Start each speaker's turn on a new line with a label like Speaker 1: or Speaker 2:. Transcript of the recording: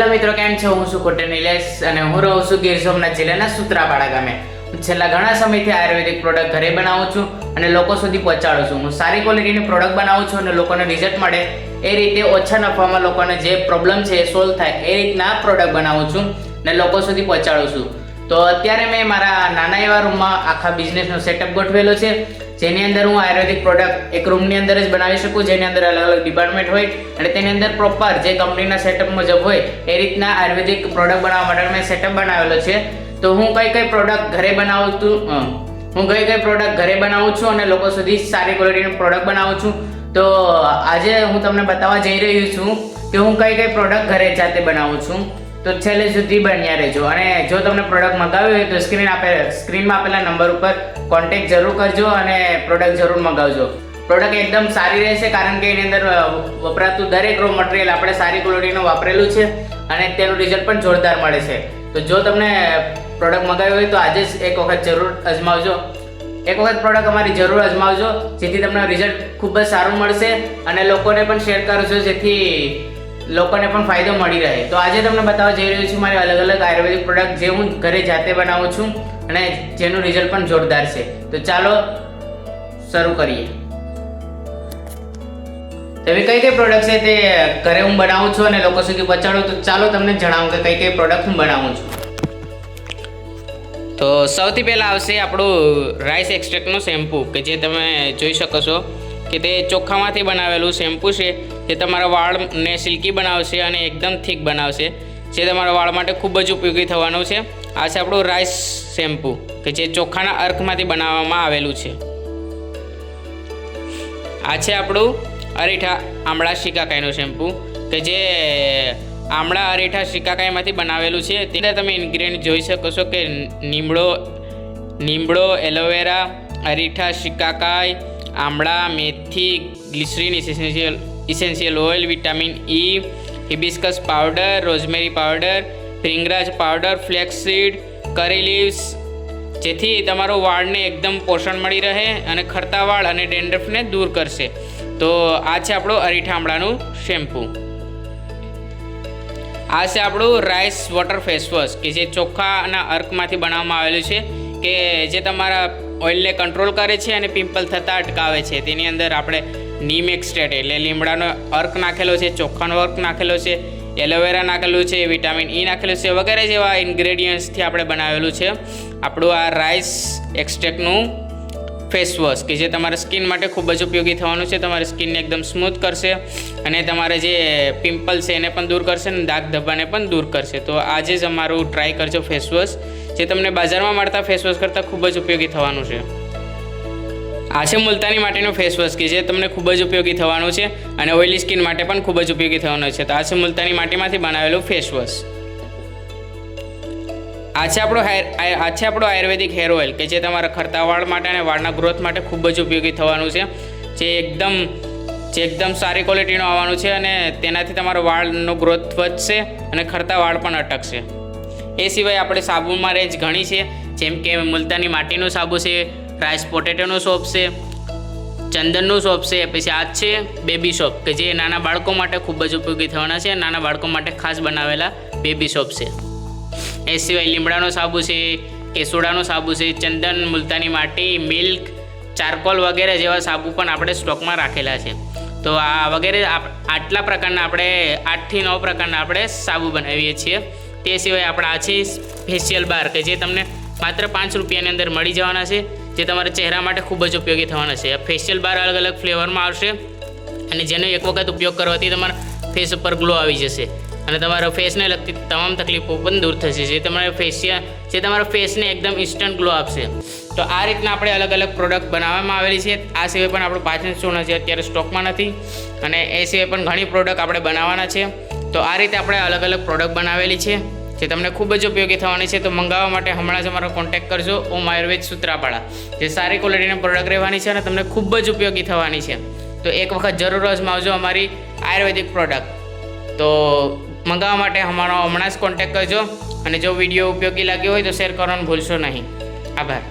Speaker 1: Hello મિત્રો, કેમ છો? હું છું કોટે નિલેશ અને હું રહું છું ગીર સોમનાથ જિલ્લાના સુત્રાપાડા ગામે. છેલ્લા ઘણા સમયથી આયુર્વેદિક પ્રોડક્ટ ઘરે બનાવું છું અને લોકો સુધી પહોંચાડું છું. હું સારી ક્વોલિટીની પ્રોડક્ટ બનાવું છું અને લોકોને રિઝલ્ટ મળે એ રીતે ઓછા નફામાં લોકોને જે પ્રોબ્લેમ છે એ સોલ્વ થાય એ રીતના પ્રોડક્ટ બનાવું છું અને લોકો સુધી પહોંચાડું છું. તો અત્યારે મેં મારા નાના એવા રૂમમાં આખા બિઝનેસનો સેટઅપ ગોઠવેલો છે, જેની અંદર હું આયુર્વેદિક પ્રોડક્ટ એક રૂમની અંદર જ બનાવી શકું, જેની અંદર અલગ અલગ ડિપાર્ટમેન્ટ હોય અને તેની અંદર પ્રોપર જે કંપનીના સેટઅપ મુજબ હોય એ રીતના આયુર્વેદિક પ્રોડક્ટ બનાવવા માટે મેં સેટઅપ બનાવેલો છે. તો હું કઈ પ્રોડક્ટ ઘરે બનાવું છું અને લોકો સુધી સારી ક્વોલિટીની પ્રોડક્ટ બનાવું છું. તો આજે હું તમને બતાવવા જઈ રહ્યો છું કે હું કઈ પ્રોડક્ટ ઘરે જાતે બનાવું છું. તો છેલ્લે સુધી બન્યા રહેજો અને જો તમને પ્રોડક્ટ મંગાવી હોય તો સ્ક્રીનમાં આપેલા નંબર ઉપર કોન્ટેક્ટ જરૂર કરજો અને પ્રોડક્ટ જરૂર મંગાવજો. પ્રોડક્ટ એકદમ સારી રહેશે કારણ કે એની અંદર વપરાતું દરેક રો મટીરિયલ આપણે સારી ક્વોલિટીનું વાપરેલું છે અને તેનું રિઝલ્ટ પણ જોરદાર મળે છે. તો જો તમને પ્રોડક્ટ મંગાવી હોય તો આજે જ એક વખત જરૂર અજમાવજો. એક વખત પ્રોડક્ટ અમારી જરૂર અજમાવજો, જેથી તમને રિઝલ્ટ ખૂબ જ સારું મળશે અને લોકોને પણ શેર કરજો, જેથી લોકોને પણ ફાયદો મળી રહે. તો આજે તમને બતાવવા જઈ રહ્યો છું મારી અલગ અલગ આયુર્વેદિક પ્રોડક્ટ જે હું ઘરે જાતે બનાવું છું અને જેનું રિઝલ્ટ પણ જોરદાર છે. તો ચાલો શરૂ કરીએ. એવી કઈ પ્રોડક્ટ છે તે ઘરે હું બનાવું છું અને લોકો સુધી પહોંચાડું. તો ચાલો તમને જણાવું કે કઈ પ્રોડક્ટ હું બનાવું છું. તો સૌથી પહેલાં આવશે આપણું રાઈસ એક્સ્ટ્રેક્ટનું શેમ્પૂ, કે જે તમે જોઈ શકો છો કે તે ચોખામાંથી બનાવેલું શેમ્પૂ છે, જે તમારા વાળને સિલ્કી બનાવશે અને એકદમ થીક બનાવશે, જે તમારા વાળ માટે ખૂબ જ ઉપયોગી થવાનું છે. આ છે આપણું રાઈસ શેમ્પૂ, કે જે ચોખાના અર્કમાંથી બનાવવામાં આવેલું છે. આ છે આપણું અરીઠા આમળા શિકાકાઈનું શેમ્પૂ, કે જે આમળા અરીઠા શિકાકાઈમાંથી બનાવેલું છે. તે તમે ઇન્ગ્રેડિયન્ટ જોઈ શકો છો કે લીમડો, એલોવેરા, અરીઠા, shikakai, amla, methi, glycerine essential oil, vitamin E, hibiscus powder, rosemary powder, bhringraj powder, flaxseed, curry leaves, જેથી તમારો વાળને એકદમ પોષણ મળી રહે અને ખરતા વાળ અને ડેન્ડ્રફને દૂર કરશે. તો આ છે આપણું અરીઠા આમળાનું શેમ્પૂ. આ છે આપણું રાઈસ વોટર ફેસ વોશ, કે જે ચોખાના અર્કમાંથી બનાવવામાં આવેલું છે, કે જે તમારા ઓઇલને કંટ્રોલ કરે છે અને પિમ્પલ થતાં અટકાવે છે. તેની અંદર આપણે નીમ એક્સ્ટ્રેટ એટલે લીમડાનો અર્ક નાખેલો છે, ચોખાનો અર્ક નાખેલો છે, એલોવેરા નાખેલું છે, વિટામિન ઈ નાખેલું છે, વગેરે જેવા ઇન્ગ્રેડિયન્ટ્સથી આપણે બનાવેલું છે આપણું આ રાઈસ એક્સ્ટ્રેક્ટનું ફેસ વોશ, કે જે તમારા સ્કિન માટે ખૂબ જ ઉપયોગી થવાનું છે. તમારી સ્કિનને એકદમ સ્મૂથ કરશે અને તમારે જે પિમ્પલ છે એને પણ દૂર કરશે અને દાગ ધબ્બાને પણ દૂર કરશે. તો આજે જ અમારું ટ્રાય કરજો ફેસ વોશ, જે તમને બજારમાં મળતા ફેસ વોશ કરતાં ખૂબ જ ઉપયોગી થવાનું છે. આ છે મુલતાની માટેનું ફેસ વોશ, કે જે તમને ખૂબ જ ઉપયોગી થવાનું છે અને ઓઇલી સ્કિન માટે પણ ખૂબ જ ઉપયોગી થવાનું છે. તો આ છે મુલતાની માટીમાંથી બનાવેલું ફેસ વોશ. આ છે આપણું આયુર્વેદિક હેર ઓઇલ, કે જે તમારા ખરતા વાળ માટે અને વાળના ગ્રોથ માટે ખૂબ જ ઉપયોગી થવાનું છે, જે એકદમ સારી ક્વોલિટીનું આવવાનું છે અને તેનાથી તમારો વાળનો ગ્રોથ વધશે અને ખરતા વાળ પણ અટકશે. એ સિવાય આપણે સાબુમાં રેન્જ ઘણી છે, જેમ કે મુલતાની માટીનું સાબુ છે, રાઈસ પોટેટોનું સોપ છે, ચંદનનું સોપ છે, પછી આ છે બેબી સોપ, કે જે નાના બાળકો માટે ખૂબ જ ઉપયોગી થવાના છે. નાના બાળકો માટે ખાસ બનાવેલા બેબી સોપ છે. એ સિવાય લીમડાનો સાબુ છે, કેસુડાનો સાબુ છે, ચંદન, મુલતાની માટી, મિલ્ક, ચારકોલ વગેરે જેવા સાબુ પણ આપણે સ્ટોકમાં રાખેલા છે. તો આ વગેરે આટલા પ્રકારના આપણે 8 થી 9 પ્રકારના આપણે સાબુ બનાવીએ છીએ. તે સિવાય આપણે આ છે ફેશિયલ બાર, કે જે તમને માત્ર 5 રૂપિયાની અંદર મળી જવાના છે, જે તમારા ચહેરા માટે ખૂબ જ ઉપયોગી થવાના છે. આ ફેશિયલ બાર અલગ અલગ ફ્લેવરમાં આવશે અને જેનો એક વખત ઉપયોગ કરવાથી તમારા ફેસ ઉપર ગ્લો આવી જશે અને તમારા ફેસને લગતી તમામ તકલીફો પણ દૂર થશે, જે તમારા ફેસને એકદમ ઇન્સ્ટન્ટ ગ્લો આપશે. તો આ રીતના આપણે અલગ અલગ પ્રોડક્ટ બનાવવામાં આવેલી છે. આ સિવાય પણ આપણું પાચન ચૂર્ણ છે, અત્યારે સ્ટોકમાં નથી, અને એ સિવાય પણ ઘણી પ્રોડક્ટ આપણે બનાવવાના છે. તો આ રીતે આપણે અલગ અલગ પ્રોડક્ટ બનાવેલી છે, જે તમને ખૂબ જ ઉપયોગી થવાની છે. તો મંગાવવા માટે હમણાં જ અમારો કોન્ટેક્ટ કરજો. ઓમ આયુર્વેદ સુત્રાપાડા, જે સારી ક્વોલિટીની પ્રોડક્ટ રહેવાની છે અને તમને ખૂબ જ ઉપયોગી થવાની છે. તો એક વખત જરૂર અજમાવજો અમારી આયુર્વેદિક પ્રોડક્ટ. તો મંગાવવા માટે અમારો હમણાં જ કોન્ટેક્ટ કરજો અને જો વિડીયો ઉપયોગી લાગ્યો હોય તો શેર કરવાનું ભૂલશો નહીં. આભાર.